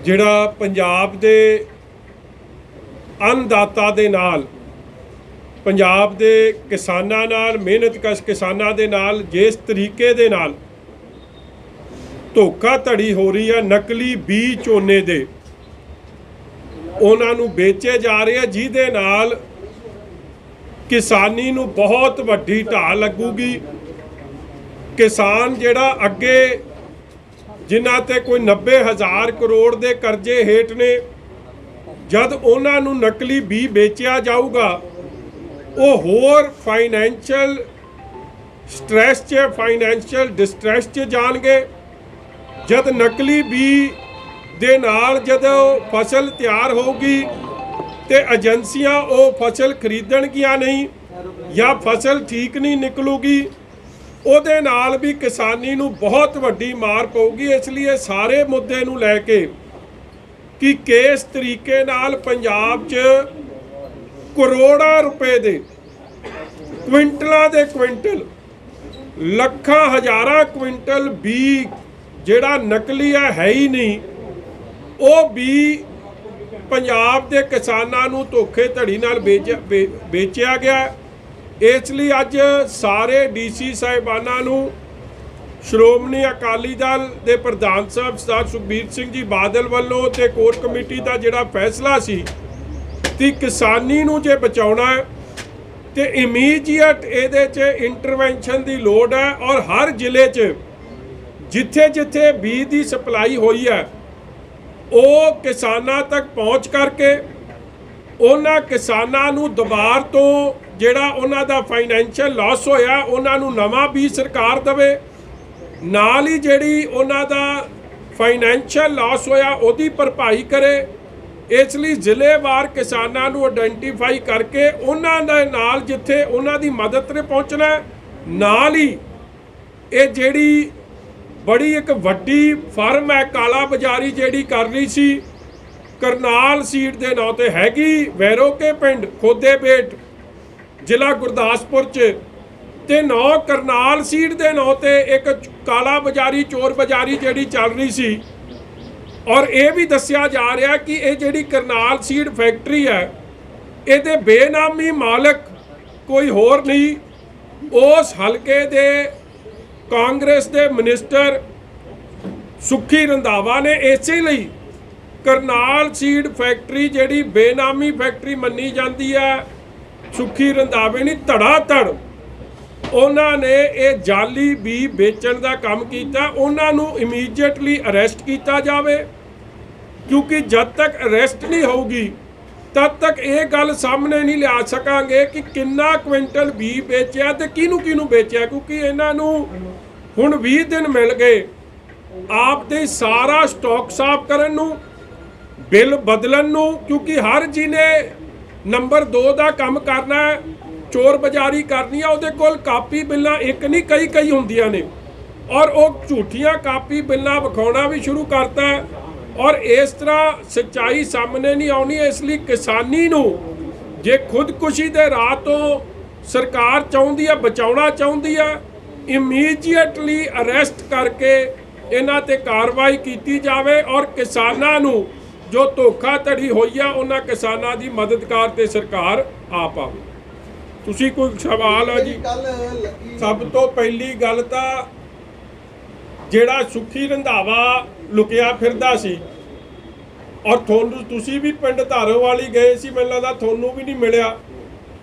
ਜਿਹੜਾ ਪੰਜਾਬ ਦੇ अन्नदाता ਦੇ ਨਾਲ ਪੰਜਾਬ ਦੇ ਕਿਸਾਨਾਂ ਨਾਲ ਮਿਹਨਤਕਸ਼ ਕਿਸਾਨਾਂ ਦੇ ਨਾਲ ਜਿਸ ਤਰੀਕੇ ਦੇ ਨਾਲ ਧੋਖਾਧੜੀ ਹੋ ਰਹੀ ਹੈ ਨਕਲੀ ਬੀਜ ਝੋਨੇ ਦੇ ਉਹਨਾਂ ਨੂੰ ਵੇਚੇ ਜਾ ਰਹੇ ਆ ਜਿਹਦੇ ਨਾਲ ਕਿਸਾਨੀ ਨੂੰ ਬਹੁਤ ਵੱਡੀ ਢਾਹ ਲੱਗੂਗੀ। ਕਿਸਾਨ ਜਿਹੜਾ ਅੱਗੇ ਜਿਨ੍ਹਾਂ ਤੇ ਕੋਈ 90,000 ਕਰੋੜ ਦੇ ਕਰਜ਼ੇ ਹੇਠ ਨੇ जब उन्होंने नकली बी बेचा जाऊगा वो होर फाइनैंशियल स्ट्रैस च फाइनैंशियल डिस्ट्रैस च जाणगे। जब नकली बी दे नाल जदों फसल तैयार होगी तो एजेंसियां वो फसल खरीदणगियां नहीं या फसल ठीक नहीं निकलूगी ਉਹਦੇ ਨਾਲ भी किसानी नूं बहुत वड्डी मार पऊगी। इसलिए सारे मुद्दे नूं लैके कि किस तरीके नाल पंजाब च करोड़ां रुपए दे क्विंटलां दे क्विंटल लखां हज़ारां क्विंटल बी जिहड़ा नकली है ही नहीं वो बी पंजाब दे किसानां नूं धोखे धड़ी नाल बेचिया गया। इसलिए अज सारे DC साहिबानां नूं श्रोमणी अकाली दल के प्रधान साहब सरदार सुखबीर सिंह जी बादल वालों ते कोर कमेटी का जिहड़ा फैसला सी कि किसानी नूं जे बचाउणा है तो इमीजिएट इहदे च इंटरवेंशन की लोड़ है और हर जिले च जिथे जिथे बीज की सप्लाई हुई है वो किसानां तक पहुँच करके उन्हां किसानां नूं दुबार तो जिहड़ा उन्हां दा फाइनैंशियल लॉस होया उन्हां नूं नवां बीज सरकार देवे नाल ही जिहड़ी उन्हां दा फाइनैंशियल लॉस होया उहदी भरपाई करे। इसलिए ਜ਼ਿਲ੍ਹੇਵਾਰ किसानां नूं आइडेंटिफाई करके उन्हां दे नाल जिथे उन्हां दी मदद ते पहुँचना नाल ही ये जिहड़ी बड़ी एक वड्डी फर्म है काला बाजारी जिहड़ी कर रही सी करनाल सीट दे नां ते हैगी वैरो के पिंड खोदे बेट ਜ਼ਿਲ੍ਹਾ गुरदासपुर च ते नौ करनाल सीट के नाँ ते एक काला बाजारी चोर बाजारी जिहड़ी चल रही सी और ये भी दस्सिया जा रहा कि ये जिहड़ी करनाल सीड फैक्ट्री है ये बेनामी मालक कोई होर नहीं उस हलके दे कांग्रेस दे मिनिस्टर सुखी रंधावा ने इसे लई करनाल सीड फैक्ट्री जिहड़ी बेनामी फैक्ट्री मन्नी जाती है सुखी रंधावे ने धड़ाधड़ उन्होंने ये जाली भी बेचण का काम किया। उन्होंने इमीजिएटली अरेस्ट किया जाए क्योंकि जब तक अरेस्ट नहीं होगी तब तक ये गल सामने नहीं लिया सकांगे कि कितना क्विंटल भी बेचा तो किनू किनू बेचा क्योंकि इन्हों हुण 20 दिन मिल गए आप दे सारा स्टॉक साफ करन नूं बिल बदलन नूं क्योंकि हर जिने नंबर 2 का काम करना है चोर बाजारी करनी है उहदे कोल कापी बिल्लां एक नहीं कई कई हुंदियां ने और वो झूठियां कापी बिल्लां विखाउणा भी शुरू करता है और इस तरह सच्चाई सामने नहीं आउणी। इसलिए किसानी नूं जे खुदकुशी दे राह तो सरकार चाहुंदी है बचाउणा चाहुंदी है इमीजिएटली अरेस्ट करके इन्हां ते कार्रवाई कीती जावे और किसानां नूं जो धोखाधड़ी होई है उन्हां किसानां दी मददगार ते सरकार आप आवे। तुसी कोई सवाल है जी? सब तो पहली गल तां जिहड़ा सुखी रंधावा लुकिया फिरदा सी और थोनू तुसी भी पिंड धारोवाली गए सी मैनूं लगदा थोनू भी नहीं मिलिया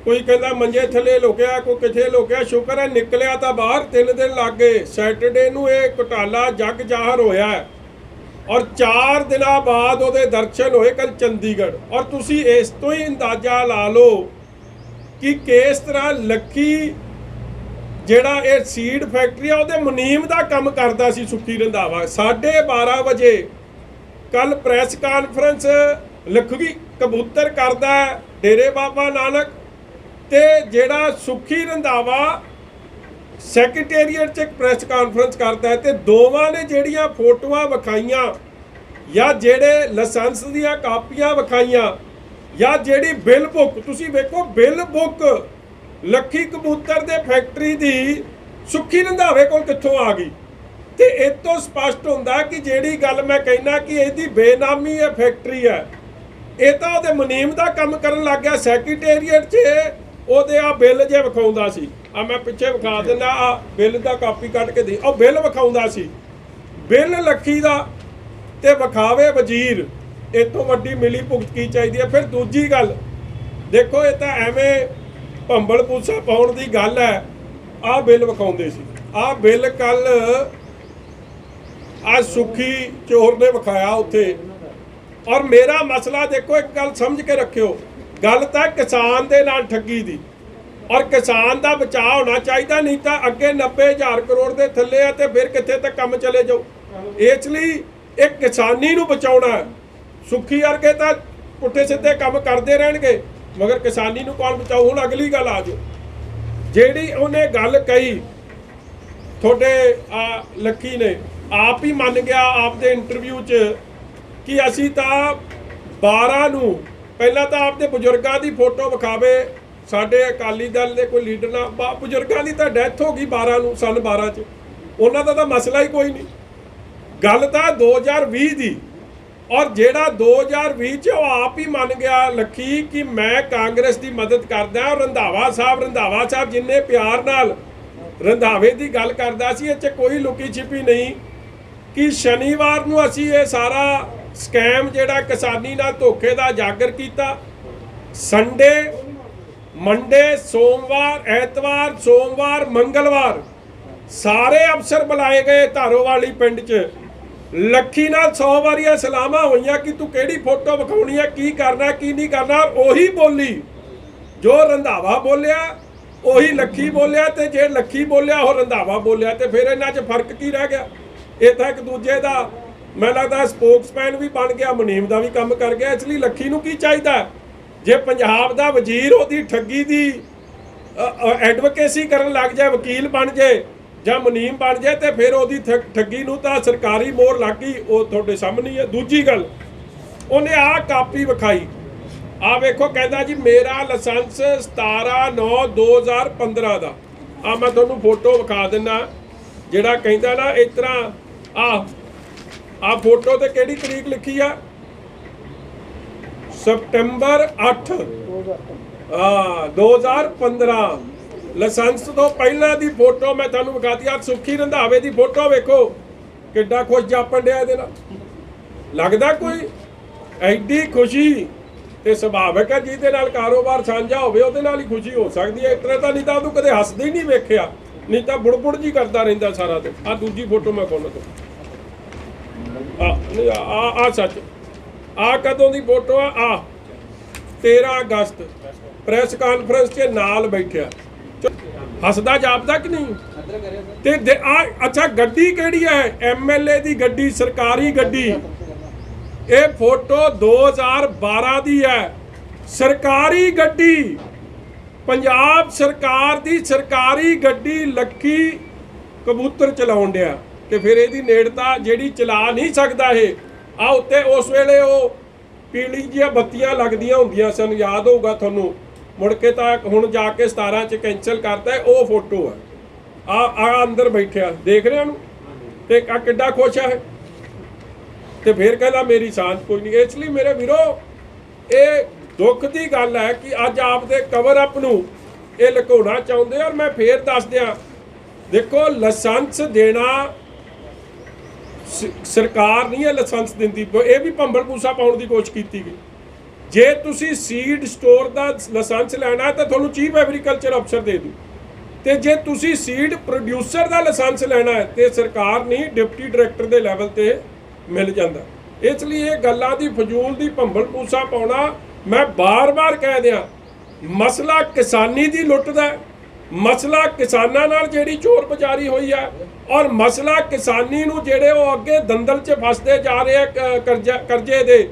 कोई कहंदा मंजे थले लुकिया कोई किथे लुकिया शुक्र है निकलिया तां बाहर 3 दिन लग गए। सैटरडे नूं ये घोटाला जग जाहिर होया है और 4 दिनों बाद उहदे दर्शन होए कल चंडीगढ़ और तुसी इस तो ही अंदाजा ला लो कि किस तरह लक्की जिहड़ा ये सीड फैक्ट्री है उहदे मुनीम का काम करता सी सुखी रंधावा 12:30 बजे कल प्रैस कानफ्रेंस लखवी कबूतर करदा डेरे बाबा नानक ते जिहड़ा सुखी रंधावा सैकटरीएट च प्रैस कानफ्रेंस करता है तो दोवां ने जिहड़ियां फोटोआं विखाईयां या जिहड़े लाइसेंस दीयां कापियां विखाईयां या जिहड़ी बिल बुक तुसी वेखो बिल बुक लखी कबूतर दे फैक्ट्री दी सुखी रंधावे कोल कित्थों आ गई ਤੇ ਇਹ ਤੋਂ ਸਪਸ਼ਟ ਹੁੰਦਾ ਕਿ ਜਿਹੜੀ ਗੱਲ ਮੈਂ ਕਹਿਣਾ ਕਿ ਇਹਦੀ ਬੇਨਾਮੀ ਇਹ ਫੈਕਟਰੀ ਹੈ, ਇਹ ਤਾਂ ਉਹਦੇ ਮੁਨੀਮ ਦਾ ਕੰਮ ਕਰਨ ਲੱਗ ਗਿਆ। ਸੈਕਟਰੀਏਟ 'ਚ ਉਹਦੇ ਆ ਬਿੱਲ ਜੇ ਵਿਖਾਉਂਦਾ ਸੀ, ਆ ਮੈਂ ਪਿੱਛੇ ਵਿਖਾ ਦਿੰਦਾ, ਆ ਬਿੱਲ ਦਾ ਕਾਪੀ ਕੱਢ ਕੇ ਦੇ, ਉਹ ਬਿੱਲ ਵਿਖਾਉਂਦਾ ਸੀ, ਬਿੱਲ ਲੱਖੀ ਦਾ, ਤੇ ਵਿਖਾਵੇ ਵਜ਼ੀਰ। ਇਹ ਤੋਂ ਵੱਡੀ ਮਿਲੀ ਭੁਗਤ ਕੀ ਚਾਹੀਦੀ ਹੈ? ਫਿਰ ਦੂਜੀ ਗੱਲ ਦੇਖੋ, ਇਹ ਤਾਂ ਐਵੇਂ ਭੰਬਲ ਪੂਸਾ ਪਾਉਣ ਦੀ ਗੱਲ ਹੈ। ਆਹ ਬਿੱਲ ਵਿਖਾਉਂਦੇ ਸੀ, ਆਹ ਬਿੱਲ ਕੱਲ आज सुखी चोर ने विखाया उत्थे। और मेरा मसला देखो, एक गल समझ के रखियो, गल तां किसान दे नाल ठगी दी, और किसान दा बचाव होना चाहिए, नहीं तो अगे 90,000 करोड़ दे थल्ले आ ते फिर कित्थे तक काम चले जाओ। इसलिए एक किसानी नूं बचाउणा है। सुखी वर्गे तां पुट्ठे सिद्धे काम करते रहणगे, मगर किसानी नूं कौन बचाऊ? हुण अगली गल आ जाओ, जिहड़ी उहने गल कही थोड़े लक्की ने आप ही मन गया आपके इंटरव्यू च कि असी तो 12 नूं पहला तो आपके बजुर्गों की फोटो विखावे, साडे अकाली दल के कोई लीडर ना, बजुर्गों की तो डैथ हो गई 12 नूं, सन 12 च, उन्हां दा तां मसला ही कोई नहीं। गल तो 2020 की, और जेड़ा 2020 च वो आप ही मन गया लखी कि मैं कांग्रेस की मदद करदा। और रंधावा साहब जिन्ने प्यार नाल रंधावे की गल करदा सी, इह च कोई लुकी छिपी नहीं कि शनिवार नूं असीं ये सारा स्कैम जिहड़ा किसानी नाल धोखे दा जागर कीता। संडे, मंडे, सोमवार, ऐतवार, सोमवार, मंगलवार सारे अफसर बुलाए गए धारोवाली पिंड च। लखी नाल 100 वारियां सलामां होईयां कि तू किहड़ी फोटो विखाउणी है, की करना की नहीं करना। ओही बोली जो रंधावा बोलिया, ओही लखी बोलिया, ते जे लखी बोलिया वो रंधावा बोलिया, ते फिर इन्हां च फर्क की रह गया? ये तो एक दूजे का मैं लगता स्पोक्समैन भी बन गया, मुनीम का भी काम कर गया। इसलिए लखी नूं की चाहिए? जे पंजाब का वजीर उहदी ठगी की एडवोकेसी करन लग जाए, वकील बन जाए जां मुनीम बन जाए, तो फिर उहदी ठगी नूं तां सरकारी मोहर लग गई, वो तुहाडे सामने है। दूजी गल, उन्हें आ कापी विखाई, आ वेखो, कहता जी मेरा लाइसेंस 17/9/2015 का। आ मैं तुहानूं फोटो विखा दिना, जिहड़ा कहंदा ना इस तरह आ फोटो ते किहड़ी तरीक लिखी आ? सितंबर 8 2015। लाइसेंस तो पहला दी फोटो मैं तुहानूं विखाती। आ सुखी रंधावे दी फोटो वेखो, किड्डा खुश जापण डिया इहदे नाल। लगदा कोई एडी खुशी ते सुभाविक है, जिहदे नाल कारोबार साझा होवे ओहदे नाल ही खुशी हो सकदी है। इस तरह तां नहीं तां तूं कदे हੱਸਦੇ ही नहीं वेखिया, नहीं तो बुड़बुड़ जी करता रहिंदा सारा दिन। आ दूजी फोटो मैं खोल दो, आ सच, आ कदों दी फोटो आ 13 अगस्त प्रेस कॉन्फ्रेंस च नाल बैठिया, हसदा जापदा कि नहीं? ते अच्छा गड्डी किहड़ी है? MLA दी गड्डी, सरकारी गड्डी। ये फोटो 2012 दी है, सरकारी गड्डी, पंजाब सरकार दी सरकारी गड्डी। लखी कबूतर चलाउण डिया, ते फिर इहदी नेड़ता जिहड़ी चला नहीं सकदा ये। आ उत्ते उस वेले वो पीली जिहियां बत्तियां लगदियां हुंदियां सन, याद होगा तुहानूं। मुड़ के तां हुण जाके 17 च कैंसल करता है। वो फोटो है आ अंदर बैठिया, देख रहे हो, ते आ किड्डा खुश है, ते फिर कहला मेरी सांझ कोई नहीं। इसलिए मेरे वीरो, ये दुख की गल है कि अज आपदे कवर अप नूं ये लुकाउणा चाहुंदे। और मैं फिर दस दियां, देखो लाइसेंस देना सरकार नहीं है लाइसेंस दिंदी, ये भी भंबल पूसा पाउण की कोशिश की गई। जे तुसी सीड स्टोर का लाइसेंस लैना तो तुहानूं चीफ एग्रीकल्चर अफसर दे दूँ, तो जे तुसी सीड प्रोड्यूसर का लाइसेंस लैना है तो सरकार नहीं, डिप्टी डायरैक्टर के लैवल पर मिल जाता। इसलिए ये गल्लां दी फजूल दी भंबल पूसा पाउणा, मैं बार बार कह दिया, मसला किसानी दी लुੱਟ दा, मसला किसानां नाल जिहड़ी चोर बजारी हुई है, और मसला किसानी नूं जिहड़े वो अगे दंदल च फसदे जा रहे हैं करजे दे,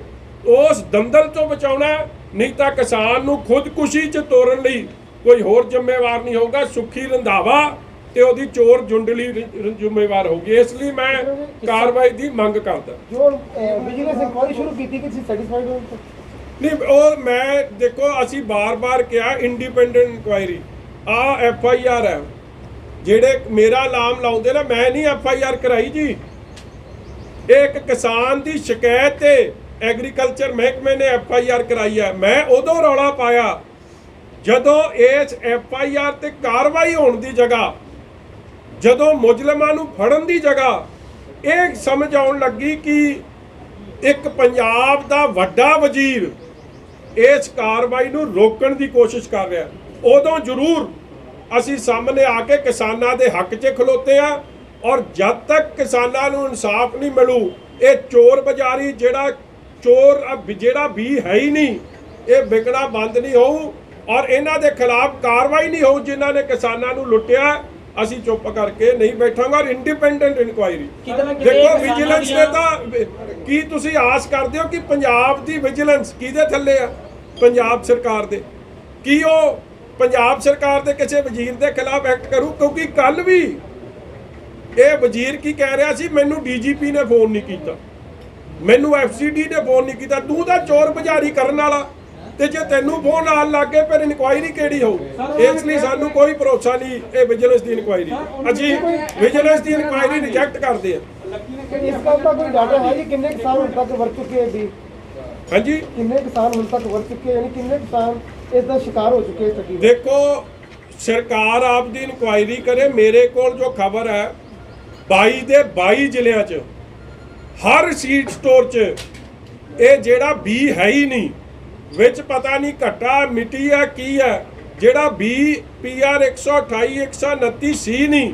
उस दंदल तो बचाउणा। नहीं तो किसान नूं खुदकुशी च तोड़न लई कोई होर जिम्मेवार नहीं होगा। सुखी रंधावा ते ओदी चोर जुंडली जिम्मेवार होगी। इसलिए मैं कार्रवाई की मंग करदा। जो विजिलेंस इंक्वायरी शुरू की थी कि सैटिस्फाइड हो नहीं, वो मैं देखो असी बार बार कहा इंडिपेंडेंट इंक्वायरी। आ FIR है, ਜਿਹੜੇ ਮੇਰਾ ਨਾਮ ਲਾਉਂਦੇ ਨਾ, ਮੈਂ ਨਹੀਂ FIR ਕਰਾਈ ਜੀ। ਇਹ ਇੱਕ ਕਿਸਾਨ ਦੀ ਸ਼ਿਕਾਇਤ ਤੇ ਐਗਰੀਕਲਚਰ ਮਹਿਕਮੇ ਨੇ FIR ਕਰਾਈ ਹੈ। ਮੈਂ ਉਦੋਂ ਰੌਲਾ ਪਾਇਆ ਜਦੋਂ ਇਸ FIR ਤੇ ਕਾਰਵਾਈ ਹੋਣ ਦੀ ਜਗ੍ਹਾ, ਜਦੋਂ ਮੁਜਰਮਾਂ ਨੂੰ ਫੜਨ ਦੀ ਜਗ੍ਹਾ ਇਹ ਸਮਝ ਆਉਣ ਲੱਗੀ ਕਿ ਇੱਕ ਪੰਜਾਬ ਦਾ ਵੱਡਾ ਵਜ਼ੀਰ ਇਸ ਕਾਰਵਾਈ ਨੂੰ ਰੋਕਣ ਦੀ ਕੋਸ਼ਿਸ਼ ਕਰ ਰਿਹਾ, ਉਦੋਂ ਜ਼ਰੂਰ ਅਸੀਂ ਸਾਹਮਣੇ ਆ ਕੇ ਕਿਸਾਨਾਂ ਦੇ ਹੱਕ 'ਚ ਖਲੋਤੇ ਆ। ਔਰ ਜਦ ਤੱਕ ਕਿਸਾਨਾਂ ਨੂੰ ਇਨਸਾਫ ਨਹੀਂ ਮਿਲੂ, ਇਹ ਚੋਰ ਬਾਜ਼ਾਰੀ ਜਿਹੜਾ ਵੀ ਹੈ ਹੀ ਨਹੀਂ, ਇਹ ਵਿਕਣਾ ਬੰਦ ਨਹੀਂ ਹੋਊ ਔਰ ਇਹਨਾਂ ਦੇ ਖਿਲਾਫ ਕਾਰਵਾਈ ਨਹੀਂ ਹੋਊ ਜਿਨ੍ਹਾਂ ਨੇ ਕਿਸਾਨਾਂ ਨੂੰ ਲੁੱਟਿਆ। ਅਸੀਂ ਚੁੱਪ ਕਰਕੇ ਨਹੀਂ ਬੈਠਾਂਗੇ। ਔਰ ਇੰਡੀਪੈਂਡੈਂਟ ਇਨਕੁਆਇਰੀ ਦੇਖੋ, ਵਿਜੀਲੈਂਸ ਨੇ ਤਾਂ ਕੀ ਤੁਸੀਂ ਆਸ ਕਰਦੇ ਹੋ ਕਿ ਪੰਜਾਬ ਦੀ ਵਿਜੀਲੈਂਸ ਕਿਹਦੇ ਥੱਲੇ ਆ? ਪੰਜਾਬ ਸਰਕਾਰ ਦੇ। ਕੀ ਉਹ ਪੰਜਾਬ ਸਰਕਾਰ ਦੇ ਕਿਸੇ ਵਜ਼ੀਰ ਦੇ ਖਿਲਾਫ ਐਕਟ ਕਰੂ? ਕਿਉਂਕਿ ਕੱਲ ਵੀ ਇਹ ਵਜ਼ੀਰ ਕੀ ਕਹਿ ਰਿਹਾ ਸੀ, ਮੈਨੂੰ DGP ਨੇ ਫੋਨ ਨਹੀਂ ਕੀਤਾ, ਮੈਨੂੰ FCD ਨੇ ਫੋਨ ਨਹੀਂ ਕੀਤਾ। ਤੂੰ ਤਾਂ ਚੋਰ ਬਾਜ਼ਾਰੀ ਕਰਨ ਵਾਲਾ, ਤੇ ਜੇ ਤੈਨੂੰ ਫੋਨ ਆਉਣ ਲੱਗ ਗਏ ਫਿਰ ਇਨਕੁਆਇਰੀ ਕਿਹੜੀ ਹੋਊ? ਇਸ ਲਈ ਸਾਨੂੰ ਕੋਈ ਭਰੋਸਾ ਨਹੀਂ ਇਹ ਵਿਜੀਲੈਂਸ ਦੀ ਇਨਕੁਆਇਰੀ। ਅਸੀਂ ਵਿਜੀਲੈਂਸ ਦੀ ਇਨਕੁਆਇਰੀ ਰਿਜੈਕਟ ਕਰਦੇ ਹਾਂ। ਇਸ ਦਾ ਕੋਈ ਡਾਟਾ ਹੈ ਜੀ ਕਿੰਨੇ ਕਿਸਾਨ ਹੁਣ ਤੱਕ ਵਰ ਚੁੱਕੇ ਹੈ ਜੀ? ਹਾਂਜੀ, ਕਿੰਨੇ ਕਿਸਾਨ ਹੁਣ ਤੱਕ ਵਰ ਚੁੱਕੇ, ਯਾਨੀ ਕਿੰਨੇ ਕਿਸਾਨ ਇਸ ਦਾ ਸ਼ਿਕਾਰ ਹੋ ਚੁੱਕੇ ਹੈ? ਦੇਖੋ, ਸਰਕਾਰ ਆਪ ਦੀ ਇਨਕੁਆਇਰੀ ਕਰੇ। ਮੇਰੇ ਕੋਲ ਜੋ ਖਬਰ ਹੈ 22 ਦੇ 22 ਜ਼ਿਲ੍ਹਿਆਂ 'ਚ ਹਰ ਸੀਡ ਸਟੋਰ 'ਚ ਇਹ ਜਿਹੜਾ ਬੀ ਹੈ ਹੀ ਨਹੀਂ, ਵਿੱਚ ਪਤਾ ਨਹੀਂ ਘਟਾ ਮਿੱਟੀ ਆ ਕੀ ਹੈ, ਜਿਹੜਾ ਬੀ PR 128 129 ਸੀ ਨਹੀਂ,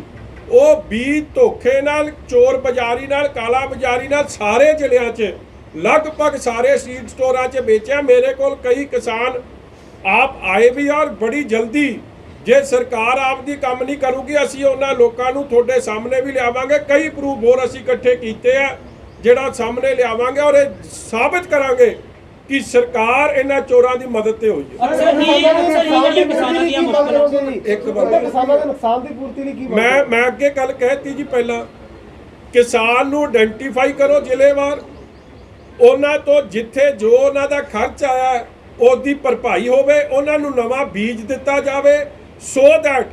ਉਹ ਬੀ ਧੋਖੇ ਨਾਲ, ਚੋਰ ਬਾਜ਼ਾਰੀ ਨਾਲ, ਕਾਲਾ ਬਾਜ਼ਾਰੀ ਨਾਲ ਸਾਰੇ ਜ਼ਿਲ੍ਹਿਆਂ 'ਚ ਲਗਭਗ ਸਾਰੇ ਸੀਡ ਸਟੋਰਾਂ 'ਚ ਵੇਚਿਆ। ਮੇਰੇ ਕੋਲ ਕਈ ਕਿਸਾਨ ਆਪ ਆਏ ਵੀ ਔਰ ਬੜੀ ਜਲਦੀ ਜੇ ਸਰਕਾਰ ਆਪ ਦੀ ਕੰਮ ਨਹੀਂ ਕਰੂਗੀ ਅਸੀਂ ਉਹਨਾਂ ਲੋਕਾਂ ਨੂੰ ਤੁਹਾਡੇ ਸਾਹਮਣੇ ਵੀ ਲਿਆਵਾਂਗੇ। ਕਈ ਪ੍ਰੂਫ ਹੋਰ ਅਸੀਂ ਇਕੱਠੇ ਕੀਤੇ ਆ ਜਿਹੜਾ ਸਾਹਮਣੇ ਲਿਆਵਾਂਗੇ ਔਰ ਇਹ ਸਾਬਿਤ ਕਰਾਂਗੇ ਕਿ ਸਰਕਾਰ ਇਹਨਾਂ ਚੋਰਾਂ ਦੀ ਮਦਦ ਤੇ ਹੋਈ ਹੈ। ਕਿਸਾਨਾਂ ਦੇ ਨੁਕਸਾਨ ਦੀ ਪੂਰਤੀ ਲਈ ਕੀ ਮੈਂ ਅੱਗੇ ਗੱਲ ਕਹਿਤੀ ਜੀ, ਪਹਿਲਾਂ ਕਿਸਾਨ ਨੂੰ ਆਇਡੈਂਟੀਫਾਈ ਕਰੋ ਜ਼ਿਲ੍ਹੇਵਾਰ, ਉਹਨਾਂ ਤੋਂ ਜਿੱਥੇ ਜੋ ਉਹਨਾਂ ਦਾ ਖਰਚ ਆਇਆ ਉਹਦੀ ਭਰਪਾਈ ਹੋਵੇ, ਉਹਨਾਂ ਨੂੰ ਨਵਾਂ ਬੀਜ ਦਿੱਤਾ ਜਾਵੇ ਸੋ ਦੈਟ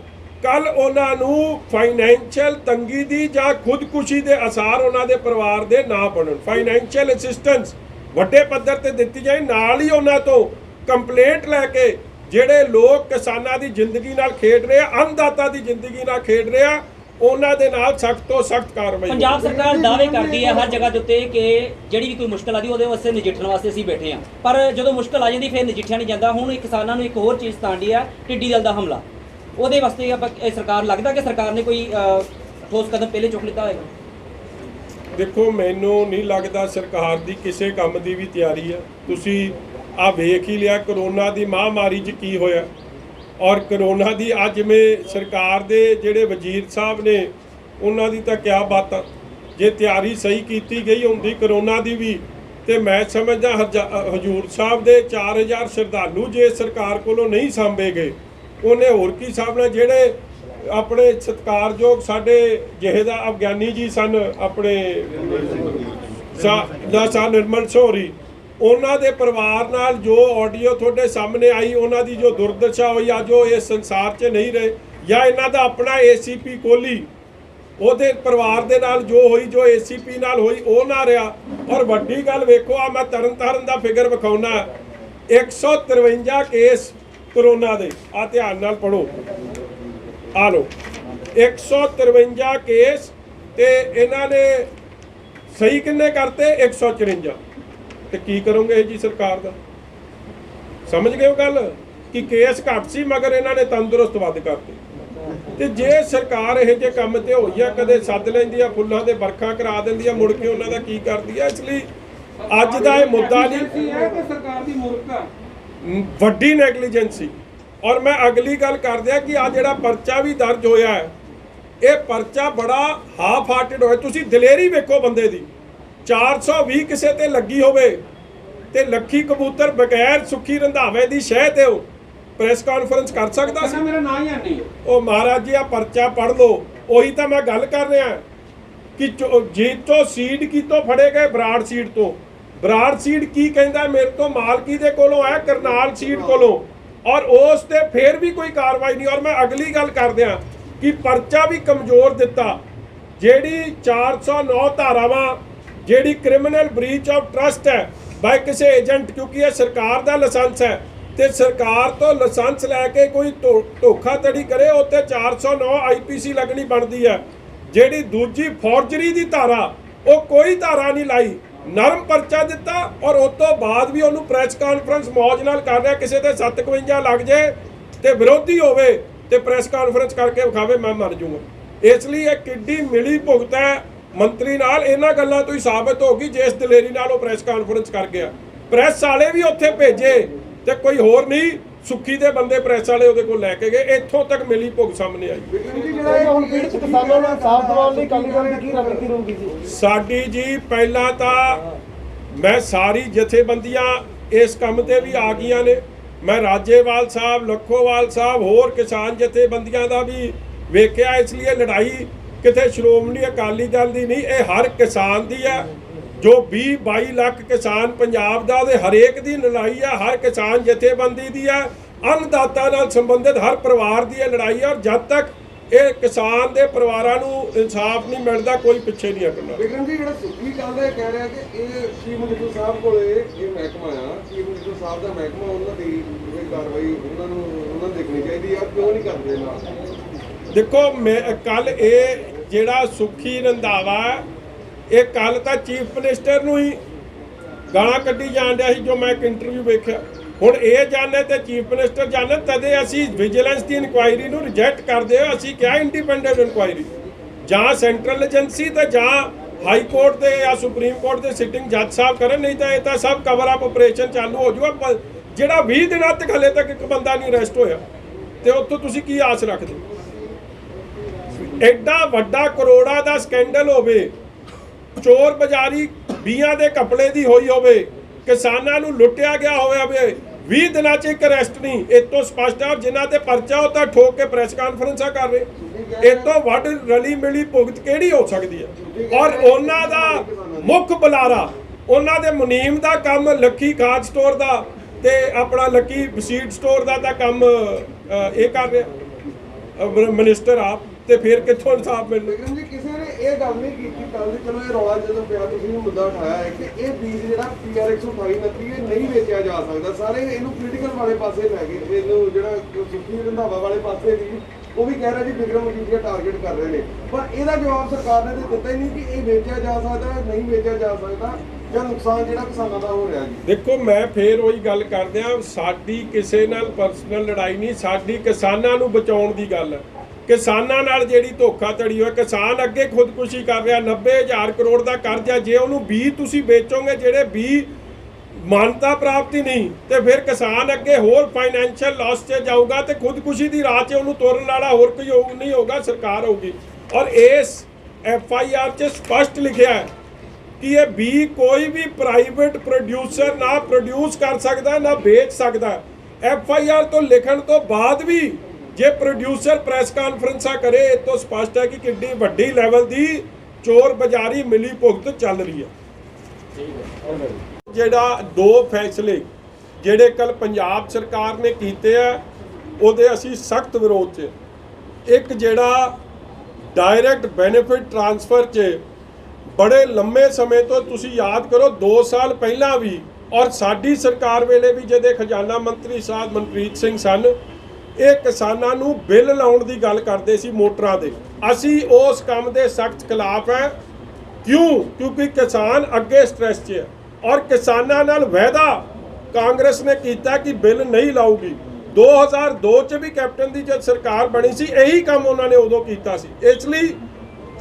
ਕੱਲ ਉਹਨਾਂ ਨੂੰ ਫਾਈਨੈਂਸ਼ੀਅਲ ਤੰਗੀ ਦੀ ਜਾਂ ਖੁਦਕੁਸ਼ੀ ਦੇ ਅਸਾਰ ਉਹਨਾਂ ਦੇ ਪਰਿਵਾਰ ਦੇ ਨਾ ਬਣਨ। ਫਾਈਨੈਂਸ਼ੀਅਲ ਅਸਿਸਟੈਂਸ ਵੱਡੇ ਪੱਧਰ ਤੇ ਦਿੱਤੀ ਜਾਏ। ਨਾਲ ਹੀ ਉਹਨਾਂ ਤੋਂ ਕੰਪਲੇਂਟ ਲੈ ਕੇ ਜਿਹੜੇ ਲੋਕ ਕਿਸਾਨਾਂ ਦੀ ਜ਼ਿੰਦਗੀ ਨਾਲ ਖੇਡ ਰਹੇ ਆ, ਅੰਨਦਾਤਾ ਦੀ ਜ਼ਿੰਦਗੀ ਨਾਲ ਖੇਡ ਰਹੇ ਆ, ਉਹਨਾਂ ਦੇ ਨਾਲ ਸਖਤ ਤੋਂ ਸਖਤ ਕਾਰਵਾਈ। ਪੰਜਾਬ ਸਰਕਾਰ ਦਾਅਵੇ ਕਰਦੀ ਹੈ ਹਰ ਜਗ੍ਹਾ ਦੇ ਉੱਤੇ ਕਿ ਜਿਹੜੀ ਵੀ ਕੋਈ ਮੁਸ਼ਕਲ ਆਦੀ ਉਹਦੇ ਵਾਸਤੇ ਨਜਿੱਠਣ ਵਾਸਤੇ ਅਸੀਂ ਬੈਠੇ ਹਾਂ, ਪਰ ਜਦੋਂ ਮੁਸ਼ਕਲ ਆ ਜਾਂਦੀ ਫਿਰ ਨਜਿੱਠਿਆ ਨਹੀਂ ਜਾਂਦਾ। ਹੁਣ ਕਿਸਾਨਾਂ ਨੂੰ ਇੱਕ ਹੋਰ ਚੀਜ਼ ਤਾਂਡੀ ਹੈ, ਟਿੱਡੀ ਦਲ ਦਾ ਹਮਲਾ। ਉਹਦੇ ਵਾਸਤੇ ਇਹ ਸਰਕਾਰ ਲੱਗਦਾ ਕਿ ਸਰਕਾਰ ਨੇ ਕੋਈ ਠੋਸ ਕਦਮ ਪਹਿਲੇ ਚੁੱਕ ਲਿੱਤਾ ਹੋਏਗਾ? ਦੇਖੋ, ਮੈਨੂੰ ਨਹੀਂ ਲੱਗਦਾ ਸਰਕਾਰ ਦੀ ਕਿਸੇ ਕੰਮ ਦੀ ਵੀ ਤਿਆਰੀ ਹੈ। ਤੁਸੀਂ ਆ ਵੇਖ ਹੀ ਲਿਆ ਕਰੋਨਾ ਦੀ ਮਹਾਮਾਰੀ 'ਚ ਕੀ ਹੋਇਆ, ਔਰ ਕਰੋਨਾ ਦੀ ਅੱਜ ਜਿਵੇਂ ਸਰਕਾਰ ਦੇ ਜਿਹੜੇ ਵਜ਼ੀਰ ਸਾਹਿਬ ਨੇ ਉਹਨਾਂ ਦੀ ਤਾਂ ਕਿਆ ਬਾਤਾਂ। ਜੇ ਤਿਆਰੀ ਸਹੀ ਕੀਤੀ ਗਈ ਹੁੰਦੀ ਕਰੋਨਾ ਦੀ ਵੀ, ਤੇ ਮੈਂ ਸਮਝਦਾ ਹਜੂਰ ਸਾਹਿਬ ਦੇ 4000 ਸ਼ਰਧਾਲੂ ਜੇ ਸਰਕਾਰ ਕੋਲੋਂ ਨਹੀਂ ਸਾਂਭੇ ਗਏ, ਉਹਨੇ ਹੋਰ ਕੀ ਸਾਂਭਣਾ। ਜਿਹੜੇ ਆਪਣੇ ਸਤਿਕਾਰਯੋਗ ਸਾਡੇ ਜਹੇਦਾ ਅਫਗਾਨੀ ਜੀ ਸਨ, ਆਪਣੇ ਸਾ ਨਿਰਮਲ ਸੋਰੀ, ਉਹਨਾਂ ਦੇ ਪਰਿਵਾਰ ਨਾਲ ਜੋ ਆਡੀਓ ਤੁਹਾਡੇ ਸਾਹਮਣੇ ਆਈ, ਉਹਨਾਂ ਦੀ ਜੋ ਦੁਰਦਸ਼ਾ ਹੋਈ, ਅੱਜ ਉਹ ਇਸ ਸੰਸਾਰ 'ਚ ਨਹੀਂ ਰਹੇ। ਜਾਂ ਇਹਨਾਂ ਦਾ ਆਪਣਾ ACP ਕੋਹਲੀ, ਉਹਦੇ ਪਰਿਵਾਰ ਦੇ ਨਾਲ ਜੋ ਹੋਈ, ਜੋ ACP ਨਾਲ ਹੋਈ, ਉਹ ਨਾ ਰਿਹਾ। ਔਰ ਵੱਡੀ ਗੱਲ ਵੇਖੋ, ਆ ਮੈਂ ਤਰਨਤਾਰਨ ਦਾ ਫਿਗਰ ਵਿਖਾਉਣਾ, 153 ਕੇਸ ਕਰੋਨਾ ਦੇ, ਆ ਧਿਆਨ ਨਾਲ ਪੜੋ, ਆ ਲੋ 153 ਕੇਸ, ਤੇ ਇਹਨਾਂ ਨੇ ਸਹੀ ਕਿੰਨੇ ਕਰਤੇ? 154। ਤੇ ਕੀ ਕਰੋਗੇ ਜੀ ਸਰਕਾਰ ਦਾ? ਸਮਝ ਗਏ ਉਹ ਗੱਲ ਕਿ ਕੇਸ ਘੱਟ ਸੀ ਮਗਰ ਇਹਨਾਂ ਨੇ ਤੰਦਰੁਸਤ ਵੱਧ ਕਰਤੇ। ਤੇ ਜੇ ਸਰਕਾਰ ਇਹ ਜੇ ਕੰਮ ਤੇ ਹੋਈ ਆ, ਕਦੇ ਸੱਦ ਲੈਂਦੀ ਆ, ਫੁੱਲਾਂ ਦੇ ਵਰਖਾ ਕਰਾ ਦਿੰਦੀ ਆ, ਮੁੜ ਕੇ ਉਹਨਾਂ ਦਾ ਕੀ ਕਰਦੀ ਆ। ਇਸ ਲਈ ਅੱਜ ਦਾ ਇਹ ਮੁੱਦਾ ਨਹੀਂ ਹੈ ਕਿ ਸਰਕਾਰ ਦੀ ਮੂਰਖਤਾ, ਵੱਡੀ ਨੈਗਲੀਜੈਂਸੀ। ਔਰ ਮੈਂ ਅਗਲੀ ਗੱਲ ਕਰਦਿਆ ਕਿ ਆ ਜਿਹੜਾ ਪਰਚਾ ਵੀ ਦਰਜ ਹੋਇਆ ਹੈ, ਇਹ ਪਰਚਾ ਬੜਾ ਹਾਫ ਹਾਰਟਡ ਹੋਇਆ। ਤੁਸੀਂ ਦਲੇਰੀ ਵੇਖੋ ਬੰਦੇ ਦੀ, 420 ਕਿਸੇ ਤੇ ਲੱਗੀ ਹੋਵੇ ਤੇ ਲੱਖੀ ਕਬੂਤਰ ਬਗੈਰ ਸੁੱਖੀ ਰੰਧਾਵੇ ਦੀ ਸ਼ਹਿ ਤੇ ਉਹ ਪ੍ਰੈਸ ਕਾਨਫਰੰਸ ਕਰ ਸਕਦਾ ਸੀ? ਮੇਰਾ ਨਾਂ ਹੀ ਨਹੀਂ। ਉਹ ਮਹਾਰਾਜ ਜੀ ਆ ਪਰਚਾ ਪੜ੍ਹ ਲਓ। ਉਹੀ ਤਾਂ ਮੈਂ ਗੱਲ ਕਰ ਰਿਹਾ ਕਿ ਜੀਤੋ ਸੀਡ ਕੀਤੋਂ ਫੜੇ ਗਏ, ਬਰਾੜ ਸੀਡ ਤੋਂ। ਬਰਾੜ ਸੀਡ ਕੀ ਕਹਿੰਦਾ, ਮੇਰੇ ਤੋਂ ਮਾਲਕੀ ਦੇ ਕੋਲੋਂ ਹੈ, ਕਰਨਾਲ ਸੀਡ ਕੋਲੋਂ, ਔਰ ਉਸ ਤੇ ਫੇਰ ਵੀ ਕੋਈ ਕਾਰਵਾਈ ਨਹੀਂ। ਔਰ ਮੈਂ ਅਗਲੀ ਗੱਲ ਕਰਦਿਆਂ ਕਿ ਪਰਚਾ ਵੀ ਕਮਜ਼ੋਰ ਦਿੱਤਾ। ਜਿਹੜੀ 409 ਧਾਰਾਵਾਂ ਜਿਹੜੀ ਕ੍ਰਿਮੀਨਲ ਬ੍ਰੀਚ ਆਫ ਟਰਸਟ ਹੈ ਬਾਈ ਕਿਸੇ ਏਜੰਟ, ਕਿਉਂਕਿ ਇਹ ਸਰਕਾਰ ਦਾ ਲਾਇਸੈਂਸ ਹੈ ਤੇ ਸਰਕਾਰ ਤੋਂ ਲਾਇਸੈਂਸ ਲੈ ਕੇ ਕੋਈ ਧੋਖਾਧੜੀ ਕਰੇ ਉੱਤੇ 409 ਆਈਪੀਸੀ ਲੱਗਣੀ ਬਣਦੀ ਹੈ। ਜਿਹੜੀ ਦੂਜੀ ਫੋਰਜਰੀ ਦੀ ਧਾਰਾ ਉਹ ਕੋਈ ਧਾਰਾ ਨਹੀਂ ਲਾਈ, ਨਰਮ ਪਰਚਾ ਦਿੱਤਾ ਔਰ ਉਸ ਤੋਂ ਬਾਅਦ ਵੀ ਉਹਨੂੰ ਪ੍ਰੈਸ ਕਾਨਫਰੰਸ ਮੌਜ ਨਾਲ ਕਰ ਰਿਹਾ। ਕਿਸੇ ਦੇ 751 ਲੱਗ ਜੇ ਤੇ ਵਿਰੋਧੀ ਹੋਵੇ ਤੇ ਪ੍ਰੈਸ ਕਾਨਫਰੰਸ ਕਰਕੇ ਵਿਖਾਵੇ ਮੈਂ ਮਰ ਜੂਗਾ। ਇਸ ਲਈ ਇਹ ਕਿੱਡੀ ਮਿਲੀ ਭੁਗਤ ਹੈ ਮੰਤਰੀ ਨਾਲ। ਇਹਨਾਂ ਗੱਲਾਂ ਤੋਂ ਹੀ ਸਾਬਤ ਹੋ ਗਈ ਜਿਸ ਦਲੇਰੀ ਨਾਲ ਉਹ ਪ੍ਰੈਸ ਕਾਨਫਰੰਸ ਕਰ ਗਿਆ। ਪ੍ਰੈਸ ਵਾਲੇ ਵੀ ਉੱਥੇ ਭੇਜੇ ਤੇ ਕੋਈ ਹੋਰ ਨਹੀਂ, ਸੁੱਖੀ ਦੇ ਬੰਦੇ ਪ੍ਰੈਸ ਵਾਲੇ ਉਹਦੇ ਕੋਲ ਲੈ ਕੇ ਗਏ। ਇੱਥੋਂ ਤੱਕ ਮਿਲੀ ਭੁਗਤ ਸਾਹਮਣੇ ਆਈ। ਜਿਹੜਾ ਇਹ ਹੁਣ ਪੀੜਤ ਕਿਸਾਨਾਂ ਨੂੰ ਇਨਸਾਫ ਦਿਵਾਉਣ ਲਈ ਅਕਾਲੀ ਦਲ ਦੀ ਕੀ ਰਣਨੀਤੀ ਰਹੂਗੀ ਜੀ? ਸਾਡੀ ਜੀ ਪਹਿਲਾਂ ਤਾਂ ਮੈਂ ਸਾਰੀ ਜਥੇਬੰਦੀਆਂ ਇਸ ਕੰਮ ਤੇ ਵੀ ਆ ਗਈਆਂ ਨੇ। ਮੈਂ ਰਾਜੇਵਾਲ ਸਾਹਿਬ, ਲੱਖੋਵਾਲ ਸਾਹਿਬ, ਹੋਰ ਕਿਸਾਨ ਜਥੇਬੰਦੀਆਂ ਦਾ ਵੀ ਵੇਖਿਆ। ਇਸ ਲਈ ਲੜਾਈ ਕਿਤੇ ਸ਼੍ਰੋਮਣੀ ਅਕਾਲੀ ਦਲ ਦੀ ਨਹੀਂ, ਇਹ ਹਰ ਕਿਸਾਨ ਦੀ ਹੈ। ਜੋ 20-22 ਲੱਖ ਕਿਸਾਨ ਪੰਜਾਬ ਦਾ, ਉਹਦੇ ਹਰੇਕ ਦੀ ਲੜਾਈ ਹੈ। ਹਰ ਕਿਸਾਨ ਜਥੇਬੰਦੀ ਦੀ ਹੈ। ਅੰਨਦਾਤਾ ਨਾਲ ਸੰਬੰਧਿਤ ਹਰ ਪਰਿਵਾਰ ਦੀ ਇਹ ਲੜਾਈ ਹੈ। ਔਰ ਜਦ ਤੱਕ ਇਹ ਕਿਸਾਨ ਦੇ ਪਰਿਵਾਰਾਂ ਨੂੰ ਇਨਸਾਫ ਨਹੀਂ ਮਿਲਦਾ ਕੋਈ ਪਿੱਛੇ ਨਹੀਂ ਹਟਣਾ। ਵਿਕਰਮ ਜੀ, ਜਿਹੜਾ ਸੁੱਖੀ ਕਹਿੰਦਾ ਕਹਿ ਰਿਹਾ ਕਿ ਇਹ ਚੀਫ ਮਿਨਿਸਟਰ ਸਾਹਿਬ ਕੋਲੇ ਇਹ ਮਹਿਕਮਾ ਆ, ਚੀਫ ਮਿਨਿਸਟਰ ਸਾਹਿਬ ਦਾ ਮਹਿਕਮਾ, ਉਹਨਾਂ ਦੀ ਇਹ ਕਾਰਵਾਈ ਉਹਨਾਂ ਦੇਖਣੀ ਚਾਹੀਦੀ ਆ, ਕਿਉਂ ਨਹੀਂ ਕਰਦੇ ਨਾਲ? ਦੇਖੋ ਮੈਂ ਕੱਲ ਇਹ ਜਿਹੜਾ ਸੁੱਖੀ ਰੰਧਾਵਾ ਇਹ ਕੱਲ ਤਾਂ ਚੀਫ ਮਿਨਿਸਟਰ ਨੂੰ ਹੀ ਗਾਲਾਂ ਕੱਢੀ ਜਾਣ ਰਿਹਾ ਸੀ, ਜੋ ਮੈਂ ਇੱਕ ਇੰਟਰਵਿਊ ਵੇਖਿਆ। ਹੁਣ ਇਹ ਜਾਣੇ ਤੇ ਚੀਫ ਮਿਨਿਸਟਰ ਜਾਣੇ, ਤਦੇ ਅਸੀਂ ਵਿਜੀਲੈਂਸ ਦੀ ਇਨਕੁਆਇਰੀ ਨੂੰ ਰਿਜੈਕਟ ਕਰਦੇ ਹਾਂ। ਅਸੀਂ ਕਿਹਾ ਇੰਡੀਪੈਂਡੈਂਟ ਇਨਕੁਆਇਰੀ, ਜਾਂ ਸੈਂਟਰਲ ਏਜੰਸੀ ਤੇ ਜਾਂ ਹਾਈ ਕੋਰਟ ਦੇ ਜਾਂ ਸੁਪਰੀਮ ਕੋਰਟ ਦੇ ਸਿਟਿੰਗ ਜੱਜ ਸਾਹਿਬ ਕਰਨ, ਨਹੀਂ ਤਾਂ ਇਹ ਤਾਂ ਸਭ ਕਵਰ ਅਪ ਆਪਰੇਸ਼ਨ ਚਾਲੂ ਹੋ ਜਾਊਗਾ। ਜਿਹੜਾ 20 ਦਿਨਾਂ ਤੱਕ ਹਲੇ ਤੱਕ ਇੱਕ ਬੰਦਾ ਨਹੀਂ ਅਰੈਸਟ ਹੋਇਆ ਤੇ ਉੱਥੋਂ ਤੁਸੀਂ ਕੀ ਆਸ ਰੱਖਦੇ? ਐਡਾ ਵੱਡਾ ਕਰੋੜਾਂ ਦਾ ਸਕੈਂਡਲ ਹੋਵੇ, ਚੋਰ ਬਜ਼ਾਰੀ ਬੀਆਂ ਦੇ ਕੱਪੜੇ ਦੀ ਹੋਈ ਹੋਵੇ, ਕਿਸਾਨਾਂ ਨੂੰ ਲੁੱਟਿਆ ਗਿਆ ਹੋਵੇ, 20 ਦਿਨਾਂ 'ਚ ਇੱਕ ਅਰੈਸਟ ਨਹੀਂ। ਇਹ ਤੋਂ ਸਪਸ਼ਟ ਹੈ। ਜਿਨ੍ਹਾਂ ਤੇ ਪਰਚਾ ਉਹ ਤਾਂ ਠੋਕ ਕੇ ਪ੍ਰੈਸ ਕਾਨਫਰੰਸਾਂ ਕਰ ਰਹੇ। ਇਹ ਤੋਂ ਵੱਡ ਰਲੀ ਮਿਲੀ ਭੁਗਤ ਕਿਹੜੀ ਹੋ ਸਕਦੀ ਹੈ? ਔਰ ਉਹਨਾਂ ਦਾ ਮੁੱਖ ਬੁਲਾਰਾ, ਉਹਨਾਂ ਦੇ ਮੁਨੀਮ ਦਾ ਕੰਮ ਲੱਕੀ ਖਾਦ ਸਟੋਰ ਦਾ ਤੇ ਆਪਣਾ ਲੱਕੀ ਸੀਡ ਸਟੋਰ ਦਾ ਤਾਂ ਕੰਮ ਇਹ ਕਰ ਰਿਹਾ ਮਿਨਿਸਟਰ ਆਪ, ਤੇ ਫਿਰ ਕਿੱਥੋਂ ਇਨਸਾਫ ਮਿਲਣਾ? ਵਿਕਰਮ ਜੀ, ਕਿਸੇ ਨੇ ਇਹ ਗੱਲ ਨਹੀਂ ਕੀਤੀ ਕੱਲ ਦੀ, ਚਲੋ ਇਹ ਰੌਲਾ ਜਦੋਂ ਪਿਆ ਤੁਸੀਂ ਇਹ ਮੁੱਦਾ ਉਠਾਇਆ ਹੈ ਕਿ ਇਹ ਬੀਜ ਜਿਹੜਾ PR 128 ਇਹ ਨਹੀਂ ਵੇਚਿਆ ਜਾ ਸਕਦਾ। ਸਾਰੇ ਇਹਨੂੰ ਪੋਲੀਟੀਕਲ ਵਾਲੇ ਪਾਸੇ ਲੈ ਗਏ, ਇਹਨੂੰ ਜਿਹੜਾ ਸੁੱਖੀ ਰੰਧਾਵਾ ਵਾਲੇ ਪਾਸੇ ਵੀ ਉਹ ਵੀ ਕਹਿ ਰਿਹਾ ਜੀ ਵਿਕਰਮ ਮਜੀਠੀਆ ਟਾਰਗੇਟ ਕਰ ਰਹੇ ਨੇ, ਪਰ ਇਹਦਾ ਜਵਾਬ ਸਰਕਾਰ ਨੇ ਦਿੱਤਾ ਹੀ ਨਹੀਂ ਕਿ ਇਹ ਵੇਚਿਆ ਜਾ ਸਕਦਾ, ਨਹੀਂ ਵੇਚਿਆ ਜਾ ਸਕਦਾ, ਜਾਂ ਨੁਕਸਾਨ ਜਿਹੜਾ ਕਿਸਾਨਾਂ ਦਾ ਹੋ ਰਿਹਾ ਜੀ। ਦੇਖੋ ਮੈਂ ਫੇਰ ਉਹੀ ਗੱਲ ਕਰਦਿਆਂ, ਸਾਡੀ ਕਿਸੇ ਨਾਲ ਪਰਸਨਲ ਲੜਾਈ ਨਹੀਂ, ਸਾਡੀ ਕਿਸਾਨਾਂ ਨੂੰ ਬਚਾਉਣ ਦੀ ਗੱਲ ਹੈ। ਕਿਸਾਨਾਂ ਨਾਲ ਜਿਹੜੀ ਧੋਖਾਧੜੀ ਹੋਈ, ਕਿਸਾਨ ਅੱਗੇ ਖੁਦਕੁਸ਼ੀ ਕਰ ਰਿਹਾ। 90,000 ਕਰੋੜ ਦਾ ਕਰਜ਼ਾ, ਜੇ ਉਹਨੂੰ 20 ਤੁਸੀਂ ਵੇਚੋਗੇ ਜਿਹੜੇ 20 ਮਾਨਤਾ ਪ੍ਰਾਪਤੀ ਨਹੀਂ, ਤੇ ਫਿਰ ਕਿਸਾਨ ਅੱਗੇ ਹੋਰ ਫਾਈਨੈਂਸ਼ੀਅਲ ਲਾਸ 'ਚ ਜਾਊਗਾ ਤੇ ਖੁਦਕੁਸ਼ੀ ਦੀ ਰਾਹ 'ਚ ਉਹਨੂੰ ਤੋਰਨ ਵਾਲਾ ਹੋਰ ਕੋਈ ਨਹੀਂ ਹੋਊਗਾ, ਸਰਕਾਰ ਹੋਊਗੀ। ਔਰ ਇਸ FIR 'ਚ ਸਪਸ਼ਟ ਲਿਖਿਆ ਹੈ ਕਿ ਇਹ 20 ਕੋਈ ਵੀ ਪ੍ਰਾਈਵੇਟ ਪ੍ਰੋਡਿਊਸਰ ਨਾ ਪ੍ਰੋਡਿਊਸ ਕਰ ਸਕਦਾ ਨਾ ਵੇਚ ਸਕਦਾ। FIR ਤੋਂ ਲਿਖਣ ਤੋਂ ਬਾਅਦ ਵੀ ਜੇ ਪ੍ਰੋਡਿਊਸਰ ਪ੍ਰੈਸ ਕਾਨਫਰੰਸਾਂ ਕਰੇ, ਇਹ ਤੋਂ ਸਪਸ਼ਟ ਹੈ ਕਿ ਕਿੰਨੀ ਵੱਡੀ ਲੈਵਲ ਦੀ ਚੋਰ ਬਜ਼ਾਰੀ ਮਿਲੀ ਭੁਗਤ ਚੱਲ ਰਹੀ ਹੈ। ਜਿਹੜਾ 2 ਫੈਸਲੇ ਜਿਹੜੇ ਕੱਲ ਪੰਜਾਬ ਸਰਕਾਰ ਨੇ ਕੀਤੇ ਆ, ਉਹਦੇ ਅਸੀਂ ਸਖਤ ਵਿਰੋਧ 'ਚ। ਇੱਕ ਜਿਹੜਾ ਡਾਇਰੈਕਟ ਬੈਨੀਫਿਟ ਟ੍ਰਾਂਸਫਰ 'ਚ ਬੜੇ ਲੰਮੇ ਸਮੇਂ ਤੋਂ ਤੁਸੀਂ ਯਾਦ ਕਰੋ 2 ਸਾਲ ਪਹਿਲਾਂ ਵੀ ਔਰ ਸਾਡੀ ਸਰਕਾਰ ਵੇਲੇ ਵੀ ਜਿਹਦੇ ਖਜ਼ਾਨਾ ਮੰਤਰੀ ਸਾਹਿਬ ਮਨਪ੍ਰੀਤ ਸਿੰਘ ਸਨ, ਇਹ ਕਿਸਾਨਾਂ ਨੂੰ ਬਿੱਲ ਲਾਉਣ ਦੀ ਗੱਲ ਕਰਦੇ ਸੀ ਮੋਟਰਾਂ ਦੇ। ਅਸੀਂ ਉਸ ਕੰਮ ਦੇ ਸਖਤ ਖਿਲਾਫ ਹੈ। ਕਿਉਂਕਿ ਕਿਸਾਨ ਅੱਗੇ ਸਟ੍ਰੈਸ 'ਚ ਹੈ ਔਰ ਕਿਸਾਨਾਂ ਨਾਲ ਵਾਅਦਾ ਕਾਂਗਰਸ ਨੇ ਕੀਤਾ ਕਿ ਬਿੱਲ ਨਹੀਂ ਲਾਊਗੀ। 2002 'ਚ ਵੀ ਕੈਪਟਨ ਦੀ ਜਦ ਸਰਕਾਰ ਬਣੀ ਸੀ, ਇਹੀ ਕੰਮ ਉਹਨਾਂ ਨੇ ਉਦੋਂ ਕੀਤਾ ਸੀ। ਇਸ ਲਈ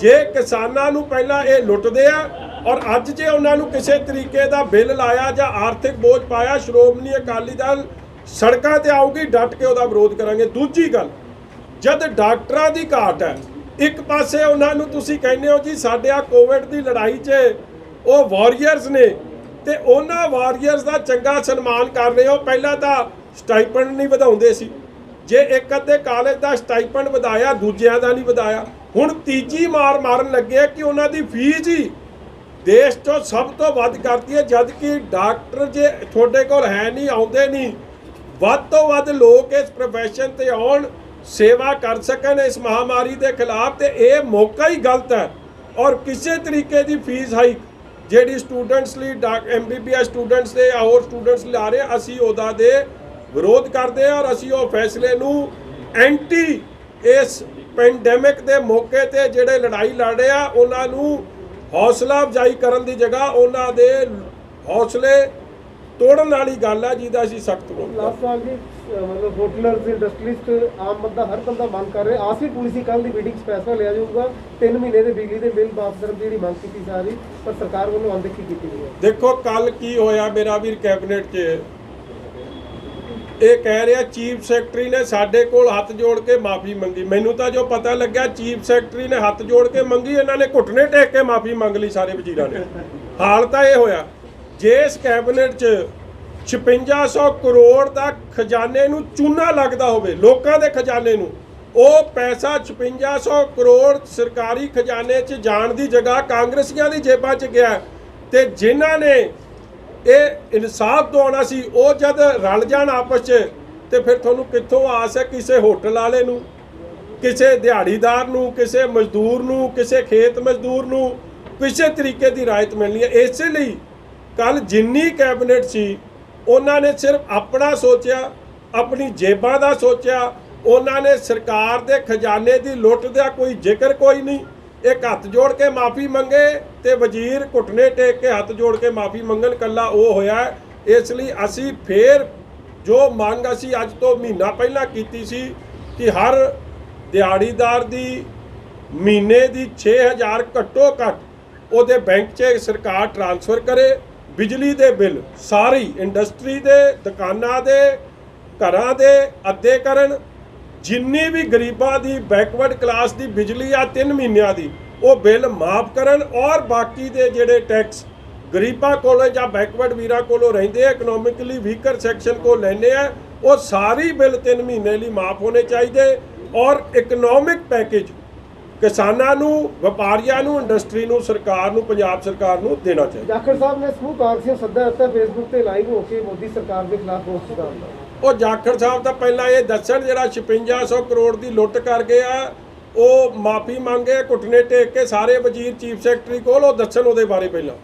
ਜੇ ਕਿਸਾਨਾਂ ਨੂੰ ਪਹਿਲਾਂ ਇਹ ਲੁੱਟਦੇ ਆ ਔਰ ਅੱਜ ਜੇ ਉਹਨਾਂ ਨੂੰ ਕਿਸੇ ਤਰੀਕੇ ਦਾ ਬਿੱਲ ਲਾਇਆ ਜਾਂ ਆਰਥਿਕ ਬੋਝ ਪਾਇਆ, ਸ਼੍ਰੋਮਣੀ ਅਕਾਲੀ ਦਲ ਸੜਕਾਂ ਤੇ ਆਊਗੀ, ਡਟ ਕੇ ਉਹਦਾ ਵਿਰੋਧ ਕਰਾਂਗੇ। ਦੂਜੀ ਗੱਲ, ਜਦ ਡਾਕਟਰਾਂ ਦੀ ਘਾਟ ਹੈ, ਇੱਕ ਪਾਸੇ ਉਹਨਾਂ ਨੂੰ ਤੁਸੀਂ ਕਹਿੰਦੇ ਹੋ ਜੀ ਸਾਡੇ ਆ ਕੋਵਿਡ ਦੀ ਲੜਾਈ 'ਚ ਉਹ ਵਾਰੀਅਰਸ ਨੇ ਤੇ ਉਹਨਾਂ ਵਾਰੀਅਰਸ ਦਾ ਚੰਗਾ ਸਨਮਾਨ ਕਰ ਰਹੇ ਹੋ। ਪਹਿਲਾਂ ਤਾਂ ਸਟਾਈਪੈਂਡ ਨਹੀਂ ਵਧਾਉਂਦੇ ਸੀ, ਜੇ ਇੱਕ ਅੱਧੇ ਕਾਲਜ ਦਾ ਸਟਾਈਪੈਂਡ ਵਧਾਇਆ, ਦੂਜਿਆਂ ਦਾ ਨਹੀਂ ਵਧਾਇਆ। ਹੁਣ ਤੀਜੀ ਮਾਰ ਮਾਰਨ ਲੱਗੇ ਕਿ ਉਹਨਾਂ ਦੀ ਫੀਸ ਹੀ ਦੇਸ਼ 'ਚੋਂ ਸਭ ਤੋਂ ਵੱਧ ਕਰਤੀ ਹੈ, ਜਦ ਕਿ ਡਾਕਟਰ ਜੇ ਤੁਹਾਡੇ ਕੋਲ ਹੈ ਨਹੀਂ, ਆਉਂਦੇ ਨਹੀਂ, ਵੱਧ ਤੋਂ ਵੱਧ ਲੋਕ ਇਸ ਪ੍ਰੋਫੈਸ਼ਨ ਤੇ ਆਉਣ ਸੇਵਾ ਕਰ ਸਕਣ ਇਸ ਮਹਾਮਾਰੀ ਦੇ ਖਿਲਾਫ, ਤੇ ਇਹ ਮੌਕਾ ਹੀ ਗਲਤ ਹੈ। ਔਰ ਕਿਸੇ ਤਰੀਕੇ ਦੀ ਫੀਸ ਹਾਈਕ ਜਿਹੜੀ ਸਟੂਡੈਂਟਸ ਲਈ MBBS ਸਟੂਡੈਂਟਸ ਦੇ ਜਾਂ ਹੋਰ ਸਟੂਡੈਂਟਸ ਲਾ ਰਹੇ, ਅਸੀਂ ਉਹਦਾ ਦੇ ਵਿਰੋਧ ਕਰਦੇ ਹਾਂ। ਔਰ ਅਸੀਂ ਉਹ ਫੈਸਲੇ ਨੂੰ ਐਂਟੀ ਇਸ ਪੈਂਡੈਮਿਕ ਦੇ ਮੌਕੇ ਤੇ ਜਿਹੜੇ ਲੜਾਈ ਲੜ ਰਹੇ ਆ ਉਹਨਾਂ ਨੂੰ ਹੌਸਲਾ ਅਫਜ਼ਾਈ ਕਰਨ ਦੀ ਜਗ੍ਹਾ ਉਹਨਾਂ ਦੇ ਹੌਸਲੇ ਤੋੜਨ ਵਾਲੀ ਗੱਲ ਹੈ, ਜਿਹਦਾ ਅਸੀਂ ਸਖਤ ਵਿਰੋਧ ਲਾਸਟ ਸਵਾਲ ਜੀ, ਮਤਲਬ ਹੋਟਲਰਸ, ਇੰਡਸਟਰੀਲਿਸਟ, ਆਮ ਬੰਦਾ, ਹਰ ਬੰਦਾ ਮੰਗ ਕਰ ਰਿਹਾ। ਆਸ ਵੀ ਪੂਰੀ ਸੀ ਕੱਲ੍ਹ ਦੀ ਮੀਟਿੰਗ 'ਚ ਫੈਸਲਾ ਲਿਆ ਜਾਊਗਾ 3 ਮਹੀਨੇ ਦੇ ਬਿਜਲੀ ਦੇ ਬਿੱਲ ਵਾਪਸ ਕਰਨ ਦੀ ਜਿਹੜੀ ਮੰਗ ਕੀਤੀ ਜਾ ਰਹੀ, ਪਰ ਸਰਕਾਰ ਵੱਲੋਂ ਅਣਦੇਖੀ ਕੀਤੀ ਗਈ ਹੈ। ਦੇਖੋ ਕੱਲ ਕੀ ਹੋਇਆ ਮੇਰਾ ਵੀਰ, ਕੈਬਨਿਟ 'ਚ ਇਹ ਕਹਿ ਰਿਹਾ ਚੀਫ ਸੈਕਟਰੀ ਨੇ ਸਾਡੇ ਕੋਲ ਹੱਥ ਜੋੜ ਕੇ ਮਾਫੀ ਮੰਗੀ। ਮੈਨੂੰ ਤਾਂ ਜੋ ਪਤਾ ਲੱਗਿਆ ਚੀਫ ਸੈਕਟਰੀ ਨੇ ਹੱਥ ਜੋੜ ਕੇ ਮੰਗੀ, ਇਹਨਾਂ ਨੇ ਘੁੱਟਨੇ ਟੇਕ ਕੇ ਮਾਫੀ ਮੰਗ ਲਈ ਸਾਰੇ ਵਜ਼ੀਰਾਂ ਨੇ। ਹਾਲ ਤਾਂ ਇਹ ਹੋਇਆ, ਜੇ ਇਸ ਕੈਬਨਿਟ 'ਚ 5600 ਕਰੋੜ ਦਾ ਖਜ਼ਾਨੇ ਨੂੰ ਚੂਨਾ ਲੱਗਦਾ ਹੋਵੇ, ਲੋਕਾਂ ਦੇ ਖਜ਼ਾਨੇ ਨੂੰ, ਉਹ ਪੈਸਾ 5600 ਕਰੋੜ ਸਰਕਾਰੀ ਖਜ਼ਾਨੇ 'ਚ ਜਾਣ ਦੀ ਜਗ੍ਹਾ ਕਾਂਗਰਸੀਆਂ ਦੀ ਜੇਬਾਂ 'ਚ ਗਿਆ। ਤੇ ਜਿਨ੍ਹਾਂ ਨੇ ਇਹ ਇਨਸਾਫ ਦਿਵਾਉਣਾ ਸੀ ਉਹ ਜਦ ਰਲ ਜਾਣ ਆਪਸ 'ਚ, ਤੇ ਫਿਰ ਤੁਹਾਨੂੰ ਕਿੱਥੋਂ ਆਸ ਹੈ ਕਿਸੇ ਹੋਟਲ ਵਾਲੇ ਨੂੰ, ਕਿਸੇ ਦਿਹਾੜੀਦਾਰ ਨੂੰ, ਕਿਸੇ ਮਜ਼ਦੂਰ ਨੂੰ, ਕਿਸੇ ਖੇਤ ਮਜ਼ਦੂਰ ਨੂੰ ਕਿਸੇ ਤਰੀਕੇ ਦੀ ਰਾਹਤ ਮਿਲਣੀ ਹੈ। ਇਸੇ ਲਈ ਕੱਲ ਜਿੰਨੀ ਕੈਬਨਿਟ ਸੀ ਉਹਨਾਂ ਨੇ ਸਿਰਫ ਆਪਣਾ ਸੋਚਿਆ, ਆਪਣੀ ਜੇਬਾਂ ਦਾ ਸੋਚਿਆ। ਉਹਨਾਂ ਨੇ ਸਰਕਾਰ ਦੇ ਖਜ਼ਾਨੇ ਦੀ ਲੁੱਟ ਦਾ ਕੋਈ ਜ਼ਿਕਰ ਕੋਈ ਨਹੀਂ। ਇੱਕ ਹੱਥ ਜੋੜ ਕੇ ਮਾਫੀ ਮੰਗੇ ਤੇ ਵਜ਼ੀਰ ਘੁੱਟਨੇ ਟੇਕ ਕੇ ਹੱਥ ਜੋੜ ਕੇ ਮਾਫੀ ਮੰਗਣ, ਕੱਲਾ ਉਹ ਹੋਇਆ। ਇਸ ਲਈ ਅਸੀਂ ਫੇਰ ਜੋ ਮੰਗ ਅਸੀਂ ਅੱਜ ਤੋਂ ਮਹੀਨਾ ਪਹਿਲਾਂ ਕੀਤੀ ਸੀ ਕਿ ਹਰ ਦਿਹਾੜੀਦਾਰ ਦੀ ਮਹੀਨੇ ਦੀ 6000 ਘੱਟੋ ਘੱਟ ਉਹਦੇ ਬੈਂਕ 'ਚ ਸਰਕਾਰ ਟ੍ਰਾਂਸਫਰ ਕਰੇ। ਬਿਜਲੀ ਦੇ ਬਿੱਲ ਸਾਰੀ ਇੰਡਸਟਰੀ ਦੇ, ਦੁਕਾਨਾਂ ਦੇ, ਘਰਾਂ ਦੇ ਅੱਧੇ ਕਰਨ। ਜਿੰਨੀ ਵੀ ਗਰੀਬਾਂ ਦੀ ਬੈਕਵਰਡ ਕਲਾਸ ਦੀ ਬਿਜਲੀ ਆ 3 ਮਹੀਨਿਆਂ ਦੀ, ਉਹ ਬਿੱਲ ਮਾਫ ਕਰਨ। ਔਰ ਬਾਕੀ ਦੇ ਜਿਹੜੇ ਟੈਕਸ ਗਰੀਬਾਂ ਕੋਲੋਂ ਜਾਂ ਬੈਕਵਰਡ ਵੀਰਾਂ ਕੋਲੋਂ ਰਹਿੰਦੇ ਆ, ਇਕਨੋਮਿਕਲੀ ਵੀਕਰ ਸੈਕਸ਼ਨ ਕੋਲ ਲੈਂਦੇ ਆ, ਉਹ ਸਾਰੀ ਬਿੱਲ 3 ਮਹੀਨੇ ਲਈ ਮਾਫ ਹੋਣੇ ਚਾਹੀਦੇ। ਔਰ ਇਕਨੋਮਿਕ ਪੈਕੇਜ ਕਿਸਾਨਾਂ ਨੂੰ, ਵਪਾਰੀਆਂ ਨੂੰ, ਇੰਡਸਟਰੀ ਨੂੰ, ਸਰਕਾਰ ਨੂੰ, ਪੰਜਾਬ ਸਰਕਾਰ ਨੂੰ ਦੇਣਾ ਚਾਹੀਦਾ। ਜਾਖੜ ਸਾਹਿਬ ਨੇ ਸਮੂਹ ਕਾਂਗਰਸੀਆਂ ਸੱਦਾ ਦਿੱਤਾ ਫੇਸਬੁੱਕ ਤੇ ਲਾਈਵ ਹੋ ਕੇ ਮੋਦੀ ਸਰਕਾਰ ਦੇ ਖਿਲਾਫ ਰੋਸ ਜਤਾਉਣ। ਉਹ ਜਾਖੜ ਸਾਹਿਬ ਤਾਂ ਪਹਿਲਾਂ ਇਹ ਦੱਸਣ ਜਿਹੜਾ 5600 ਕਰੋੜ ਦੀ ਲੁੱਟ ਕਰ ਗਿਆ, ਉਹ ਮਾਫੀ ਮੰਗੇ ਘੁੱਟਨੇ ਟੇਕ ਕੇ ਸਾਰੇ ਵਜ਼ੀਰ ਚੀਫ ਸੈਕਟਰੀ ਕੋਲ, ਉਹ ਦੱਸਣ ਉਹਦੇ ਬਾਰੇ ਪਹਿਲਾਂ।